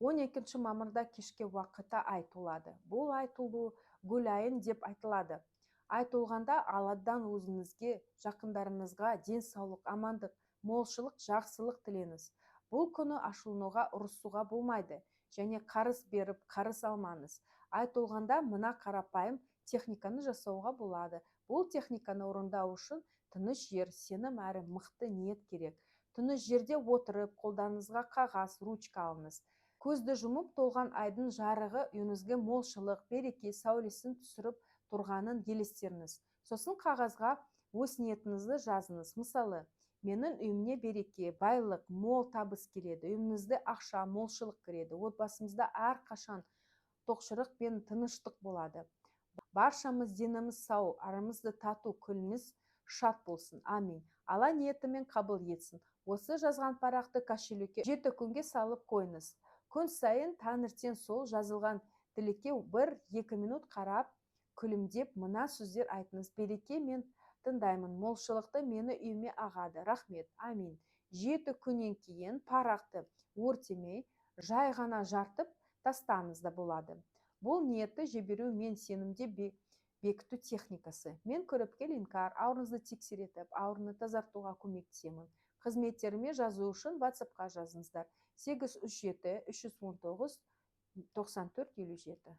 12 мамырда кешке уақытта айтылады. Бұл айтылу гүл айын деп айтылады. Айтылғанда Алладан өзіңізге, жақындарыңызға денсаулық, амандық, молшылық, жақсылық тілеңіз. Бұл күні ашылынуға, ұрысуға болмайды, және қарыз беріп, қарыз алмаңыз. Айтылғанда мына қарапайым техниканы жасауға болады. Бұл техниканы орындау үшін тыныш жер, сенім әрі мықты ниет керек. Тыныш жерде отырып, қолданыңызға қағаз, ручка алыңыз. Көзді жұмып, толған айдың жарығы үйіңізге молшылық, береке сәулесін түсіріп тұрғанын елестеріңіз. Сосын қағазға өз ниетіңізді жазыңыз. Мысалы, менің үйімне береке, байлық, мол табыс келеді, үйімізде ақша, молшылық кіреді, отбасымызда әрқашан тоқшырық пен тыныштық болады. Баршамыз деніміз сау, арамызды тату, күліміз шат болсын. Амин. Алла ниетімен қабыл етсін. Осы жазған парақты кошелекке 7 күнге салып қойыңыз. Күн сайын таңертең сол жазылған тілекке 1-2 минут қарап, күлімдеп, мына сөздер айтыңыз. Береке мен тыңдаймын, молшылықты мені үйіме ағады. Рахмет. Амин. 7 күннен кейін парақты өртемей, жай ғана жартып тастаңыз да болады. Бұл ниетті жіберу мен сенімде бекіту техникасы. Мен көріпкел Инкар, ауырыңызды тексеретіп, ауырыны тазартуға көмектесемін. Қызметтеріме жазу үшін WhatsApp-қа жазыңыздар. 837 319 94 57.